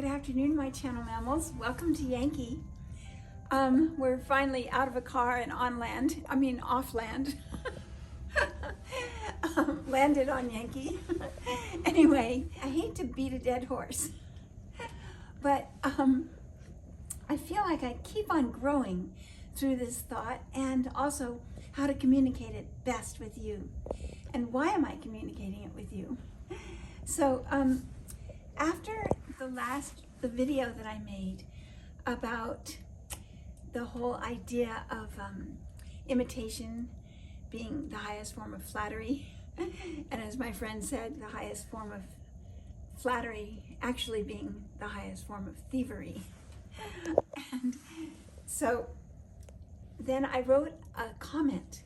Good afternoon, my channel mammals. Welcome to Yankee. We're finally out of a car and off land. Landed on Yankee. Anyway, I hate to beat a dead horse, but I feel like I keep on growing through this thought, and also how to communicate it best with you. And why am I communicating it with you? So after the video that I made about the whole idea of imitation being the highest form of flattery, and as my friend said, the highest form of flattery actually being the highest form of thievery. And so then I wrote a comment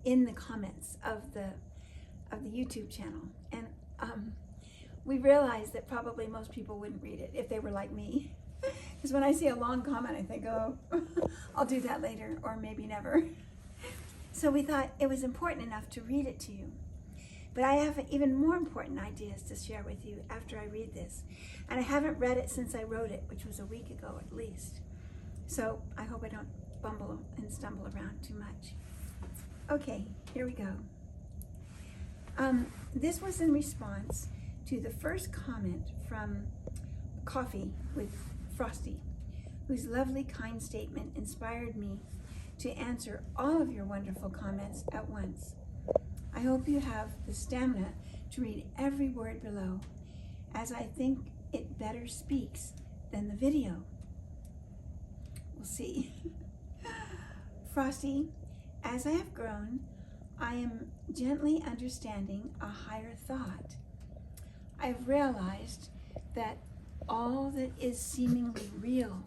in the comments of the YouTube channel, and we realized that probably most people wouldn't read it if they were like me. Because when I see a long comment, I think, oh, I'll do that later, or maybe never. So we thought it was important enough to read it to you. But I have even more important ideas to share with you after I read this. And I haven't read it since I wrote it, which was a week ago at least. So I hope I don't bumble and stumble around too much. Okay, here we go. This was in response to the first comment from Coffee with Frosty, whose lovely, kind statement inspired me to answer all of your wonderful comments at once. I hope you have the stamina to read every word below, as I think it better speaks than the video. We'll see. Frosty, as I have grown, I am gently understanding a higher thought. I've realized that all that is seemingly real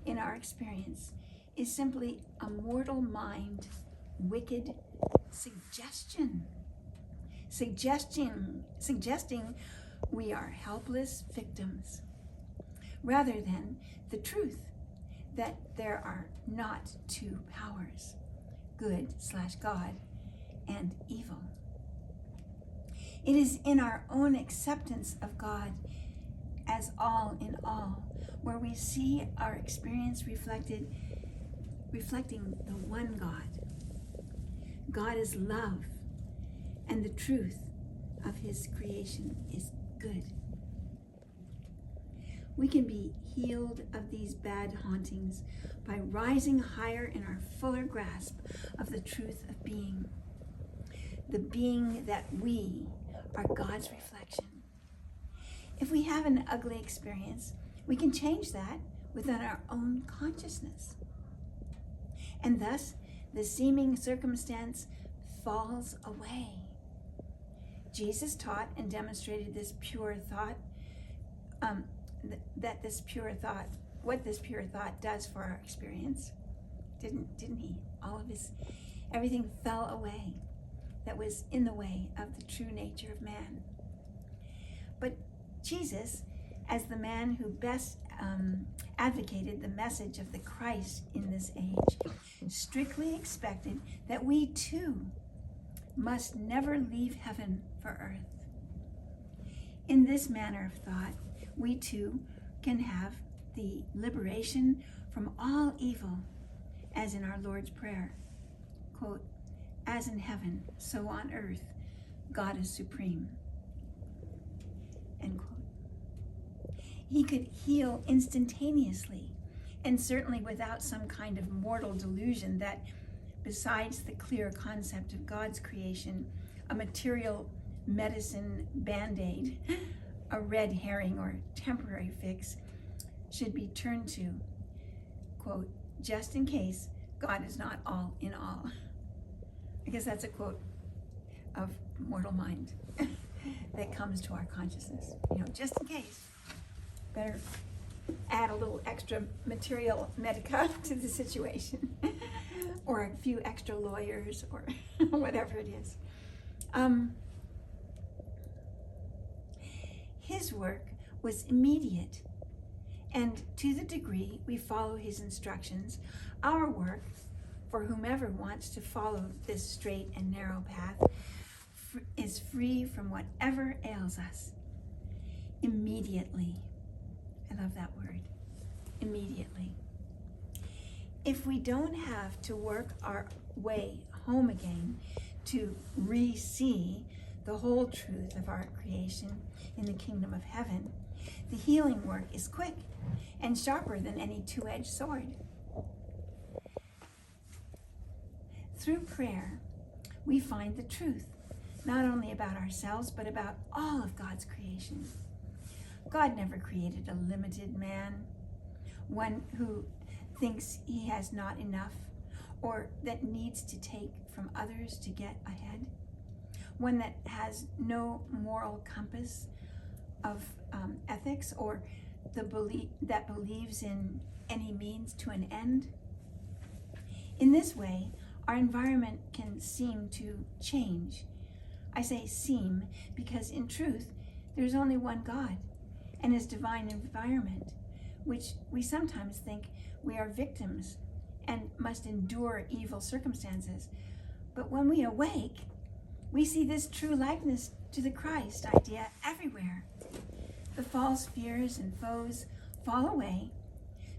in our experience is simply a mortal mind, wicked suggesting we are helpless victims, rather than the truth that there are not two powers, good/God and evil. It is in our own acceptance of God as all in all, where we see our experience reflecting the one God. God is love, and the truth of his creation is good. We can be healed of these bad hauntings by rising higher in our fuller grasp of the truth of being, the being that we are God's reflection. If we have an ugly experience, we can change that within our own consciousness. And thus, the seeming circumstance falls away. Jesus taught and demonstrated this pure thought, what this pure thought does for our experience. Didn't he? Everything fell away that was in the way of the true nature of man. But Jesus, as the man who best advocated the message of the Christ in this age, strictly expected that we too must never leave heaven for earth. In this manner of thought, we too can have the liberation from all evil, as in our Lord's Prayer, quote, "As in heaven, so on earth, God is supreme," end quote. He could heal instantaneously, and certainly without some kind of mortal delusion that, besides the clear concept of God's creation, a material medicine band-aid, a red herring or temporary fix, should be turned to, quote, "just in case God is not all in all." I guess that's a quote of mortal mind that comes to our consciousness. Just in case. Better add a little extra material medica to the situation, or a few extra lawyers, or whatever it is. His work was immediate, and to the degree we follow his instructions, our work, for whomever wants to follow this straight and narrow path, is free from whatever ails us immediately. I love that word, immediately. If we don't have to work our way home again to re-see the whole truth of our creation in the kingdom of heaven, the healing work is quick and sharper than any two-edged sword. Through prayer, we find the truth, not only about ourselves, but about all of God's creation. God never created a limited man, one who thinks he has not enough or that needs to take from others to get ahead, one that has no moral compass of ethics or that believes in any means to an end. In this way, our environment can seem to change. I say seem because in truth, there's only one God and his divine environment, which we sometimes think we are victims and must endure evil circumstances. But when we awake, we see this true likeness to the Christ idea everywhere. The false fears and foes fall away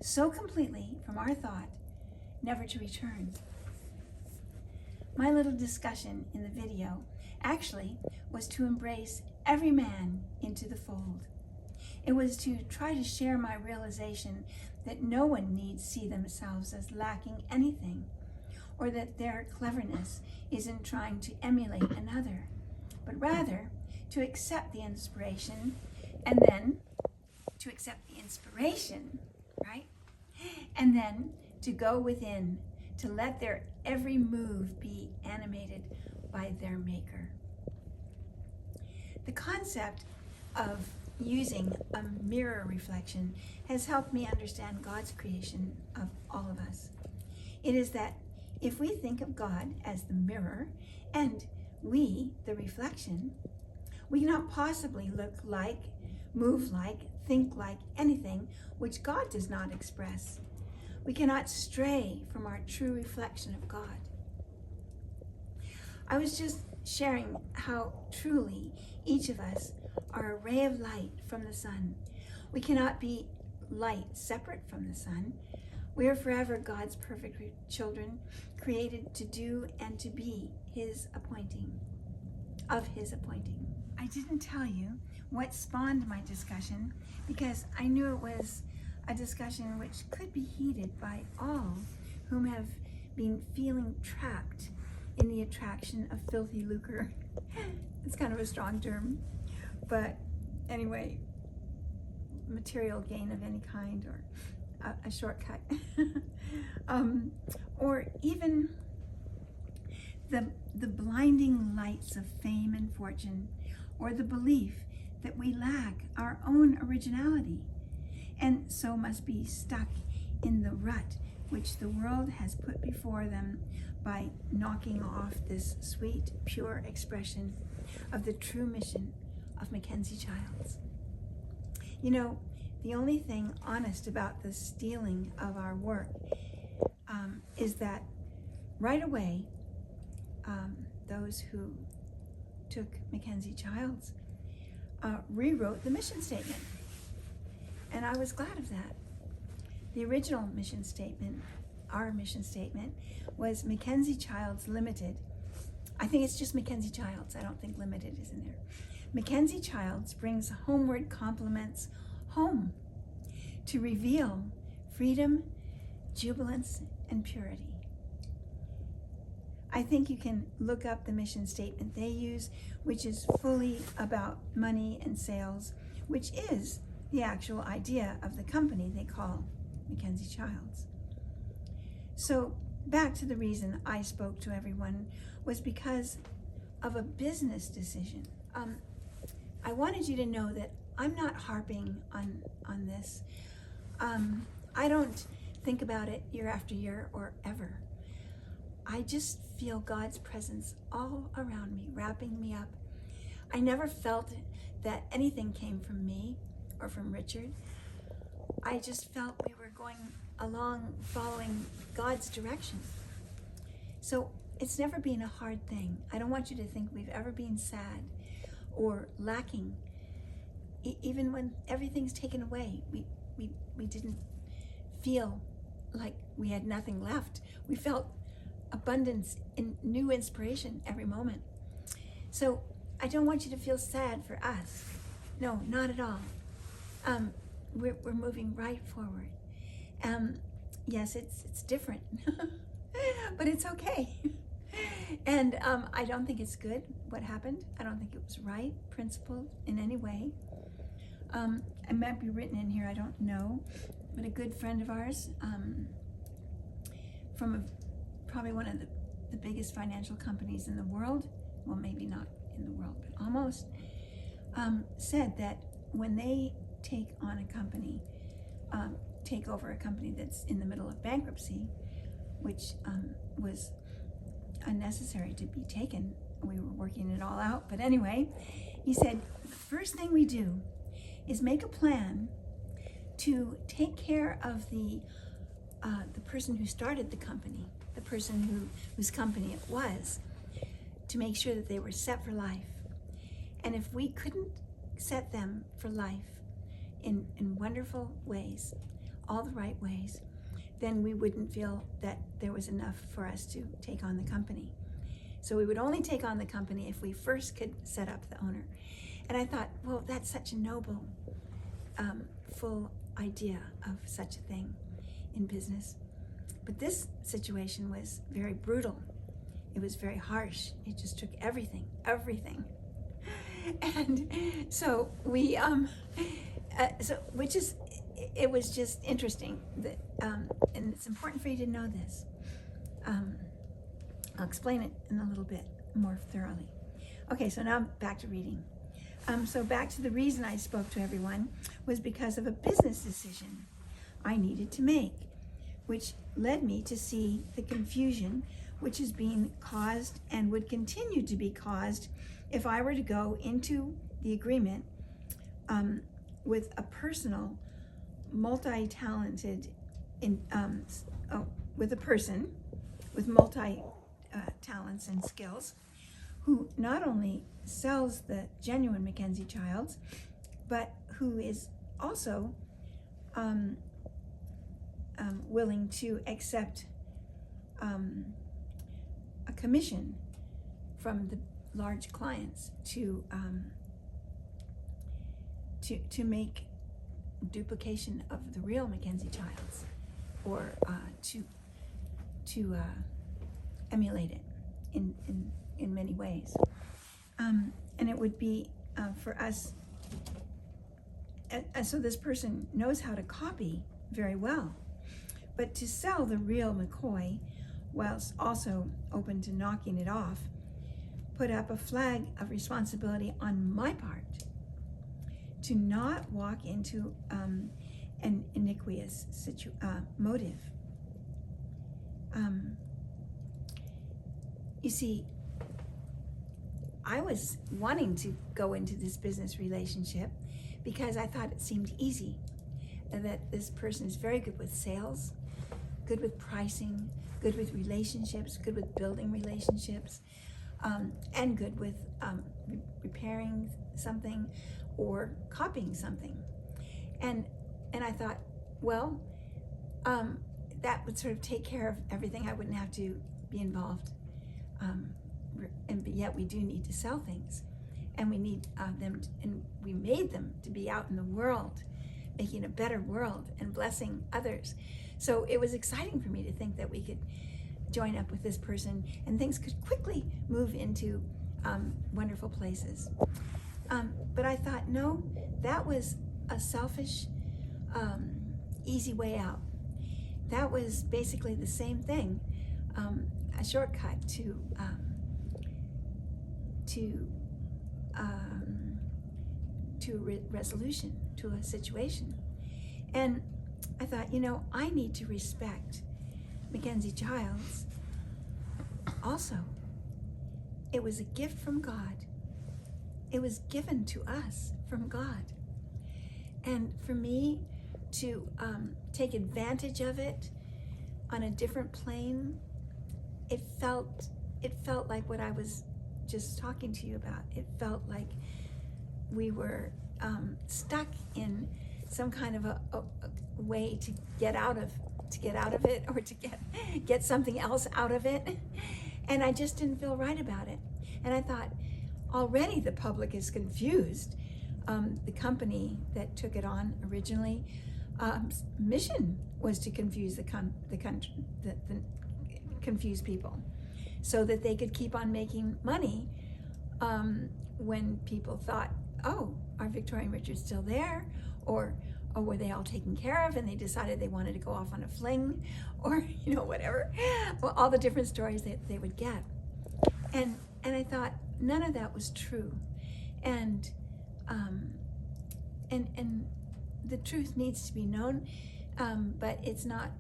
so completely from our thought, never to return. My little discussion in the video actually was to embrace every man into the fold. It was to try to share my realization that no one needs see themselves as lacking anything, or that their cleverness is in trying to emulate another, but rather to accept the inspiration, and then to accept the inspiration, right? And then to go within, to let their every move be animated by their maker. The concept of using a mirror reflection has helped me understand God's creation of all of us. It is that if we think of God as the mirror and we the reflection, we cannot possibly look like, move like, think like anything which God does not express. We cannot stray from our true reflection of God. I was just sharing how truly each of us are a ray of light from the sun. We cannot be light separate from the sun. We are forever God's perfect children, created to do and to be his appointing, of his appointing. I didn't tell you what spawned my discussion because I knew it was a discussion which could be heated by all whom have been feeling trapped in the attraction of filthy lucre. It's kind of a strong term, but anyway, material gain of any kind or a shortcut. Or even the blinding lights of fame and fortune, or the belief that we lack our own originality and so must be stuck in the rut which the world has put before them by knocking off this sweet, pure expression of the true mission of MacKenzie-Childs. You know, the only thing honest about the stealing of our work is that right away, those who took MacKenzie-Childs rewrote the mission statement. And I was glad of that. The original mission statement, our mission statement, was MacKenzie-Childs Limited. I think it's just MacKenzie-Childs. I don't think Limited is in there. MacKenzie-Childs brings homeward compliments home to reveal freedom, jubilance, and purity. I think you can look up the mission statement they use, which is fully about money and sales, which is the actual idea of the company they call MacKenzie-Childs. So back to the reason I spoke to everyone was because of a business decision. I wanted you to know that I'm not harping on this. I don't think about it year after year or ever. I just feel God's presence all around me, wrapping me up. I never felt that anything came from me or from Richard. I just felt we were going along following God's direction. So it's never been a hard thing. I don't want you to think we've ever been sad or lacking. Even when everything's taken away, we didn't feel like we had nothing left. We felt abundance and new inspiration every moment. So I don't want you to feel sad for us. No, not at all. We're moving right forward. Yes, it's different, but it's okay. And I don't think it's good what happened. I don't think it was right, principled in any way. It might be written in here, I don't know, but a good friend of ours from probably one of the biggest financial companies in the world, well, maybe not in the world, but almost, said that when they take on a company, take over a company that's in the middle of bankruptcy, which was unnecessary to be taken. We were working it all out, but anyway, he said, the first thing we do is make a plan to take care of the person who started the company, the person whose company it was, to make sure that they were set for life. And if we couldn't set them for life in wonderful ways, all the right ways, then we wouldn't feel that there was enough for us to take on the company. So we would only take on the company if we first could set up the owner. And I thought, well, that's such a noble, full idea of such a thing in business. But this situation was very brutal. It was very harsh. It just took everything. And so we, it was just interesting that, and it's important for you to know this. I'll explain it in a little bit more thoroughly. Okay, so now back to reading. So back to the reason I spoke to everyone was because of a business decision I needed to make, which led me to see the confusion which is being caused and would continue to be caused if I were to go into the agreement with a personal, multi-talented, with a person with multi-talents and skills, who not only sells the genuine MacKenzie-Childs, but who is also willing to accept a commission from the large clients to make duplication of the real MacKenzie-Childs, or to emulate it in many ways. And it would be for us, so this person knows how to copy very well, but to sell the real McCoy, whilst also open to knocking it off, put up a flag of responsibility on my part to not walk into an iniquitous motive. You see, I was wanting to go into this business relationship because I thought it seemed easy, and that this person is very good with sales, good with pricing, good with relationships, good with building relationships, and good with repairing something or copying something. And I thought, well, that would sort of take care of everything. I wouldn't have to be involved. But yet we do need to sell things, and we need them, and we made them to be out in the world, making a better world and blessing others. So it was exciting for me to think that we could join up with this person and things could quickly move into wonderful places. But I thought, no, that was a selfish, easy way out. That was basically the same thing, a shortcut to resolution, to a situation. And I thought, I need to respect MacKenzie-Childs also. It was a gift from God. It was given to us from God. And for me to take advantage of it on a different plane, it felt like what I was just talking to you about. It felt like we were stuck in some kind of a way to get out of it, or to get something else out of it. And I just didn't feel right about it. And I thought, already the public is confused. The company that took it on originally, mission was to confuse confuse people, so that they could keep on making money when people thought, oh, are Victoria and Richard still there? Or were they all taken care of and they decided they wanted to go off on a fling? Or, whatever. Well, all the different stories that they would get. And I thought none of that was true. And the truth needs to be known, but it's not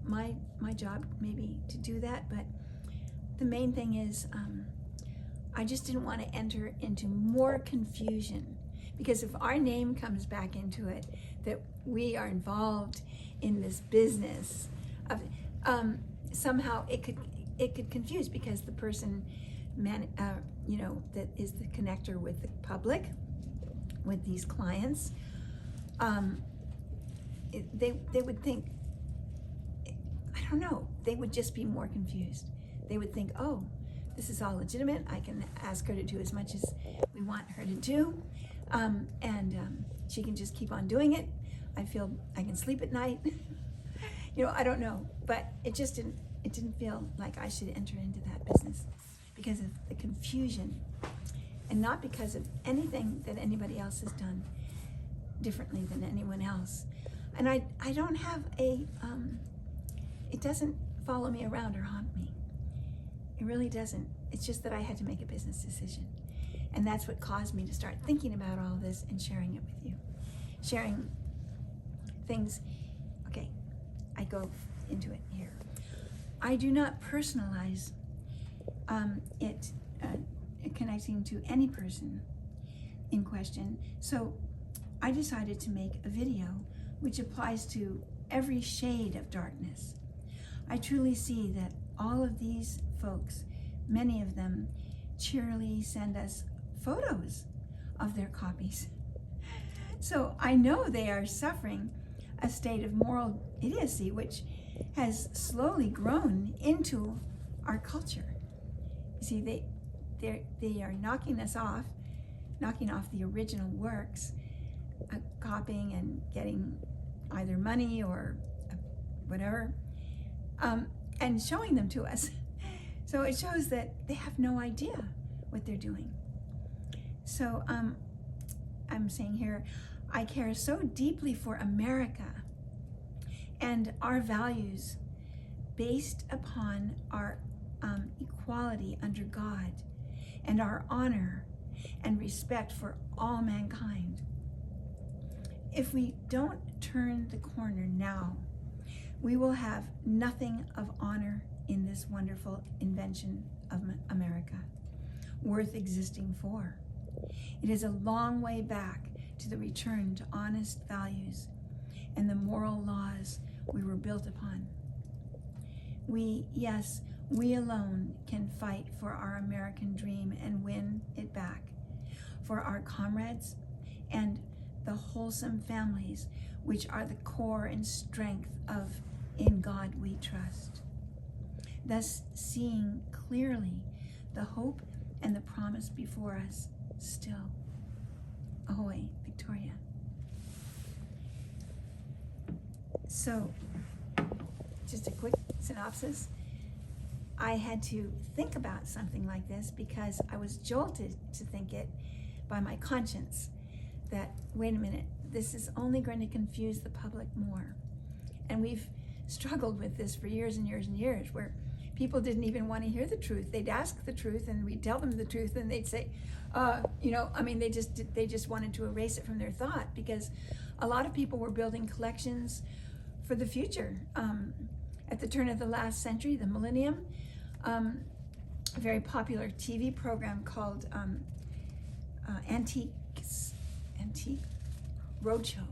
my job maybe to do that. But the main thing is, I just didn't want to enter into more confusion, because if our name comes back into it, that we are involved in this business of, somehow it could confuse, because the person that is the connector with the public, with these clients, they would think, I don't know, they would just be more confused. They would think, oh, this is all legitimate. I can ask her to do as much as we want her to do, and she can just keep on doing it. I feel I can sleep at night. I don't know, but it didn't feel like I should enter into that business because of the confusion, and not because of anything that anybody else has done differently than anyone else. And I don't have it doesn't follow me around or haunt me. It really doesn't. It's just that I had to make a business decision. And that's what caused me to start thinking about all this and sharing it with you. Sharing things. Okay, I go into it here. I do not personalize it connecting to any person in question. So I decided to make a video which applies to every shade of darkness. I truly see that all of these folks, many of them, cheerily send us photos of their copies. So I know they are suffering a state of moral idiocy which has slowly grown into our culture. You see, they are knocking off the original works, copying and getting either money or whatever, and showing them to us. So it shows that they have no idea what they're doing. So I'm saying here, I care so deeply for America and our values based upon our equality under God and our honor and respect for all mankind. If we don't turn the corner now, we will have nothing of honor in this wonderful invention of America, worth existing for. It is a long way back to the return to honest values and the moral laws we were built upon. We alone can fight for our American dream and win it back, for our comrades and the wholesome families which are the core and strength of In God We Trust. Thus seeing clearly the hope and the promise before us still. Ahoy, Victoria. So, just a quick synopsis. I had to think about something like this because I was jolted to think it by my conscience that, wait a minute, this is only going to confuse the public more. And we've struggled with this for years and years and years, where people didn't even want to hear the truth. They'd ask the truth and we'd tell them the truth and they'd say, they just wanted to erase it from their thought, because a lot of people were building collections for the future. At the turn of the last century, the millennium, a very popular TV program called Antique Roadshow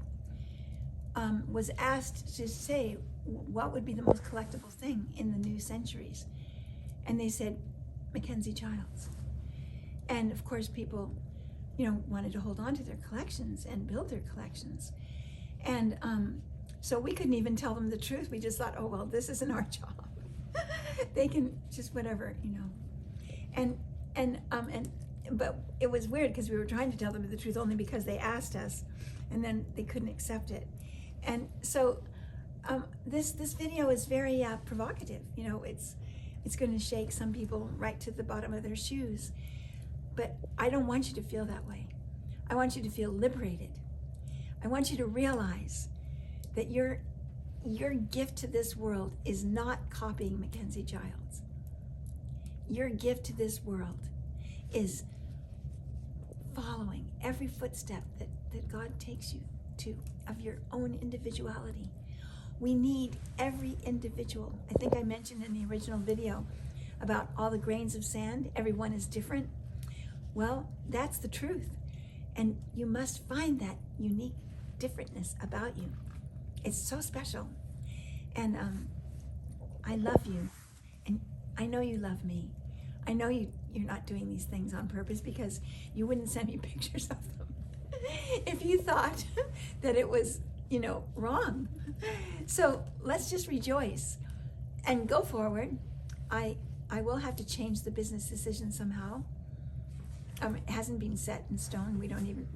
was asked to say what would be the most collectible thing in the new centuries. And they said, MacKenzie-Childs. And of course people, wanted to hold on to their collections and build their collections. And so we couldn't even tell them the truth. We just thought, oh, well, this isn't our job. They can just whatever, you know. But it was weird because we were trying to tell them the truth only because they asked us, and then they couldn't accept it. And so this video is very provocative. You know, it's going to shake some people right to the bottom of their shoes. But I don't want you to feel that way. I want you to feel liberated. I want you to realize that your gift to this world is not copying MacKenzie-Childs. Your gift to this world is following every footstep that God takes you to of your own individuality. We need every individual. I think I mentioned in the original video about all the grains of sand. Everyone is different. Well, that's the truth. And you must find that unique differentness about you. It's so special. And I love you. And I know you love me. I know you're not doing these things on purpose, because you wouldn't send me pictures of them if you thought that it was, you know, wrong. So let's just rejoice and go forward. I will have to change the business decision somehow. It hasn't been set in stone. We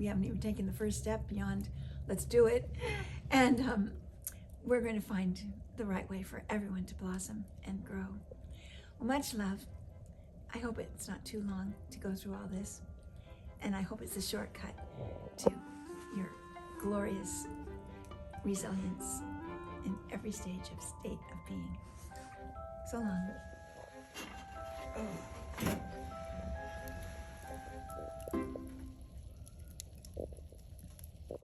haven't even taken the first step beyond let's do it. And we're going to find the right way for everyone to blossom and grow. Well, much love. I hope it's not too long to go through all this. And I hope it's a shortcut to your glorious resilience in every state of being. So long.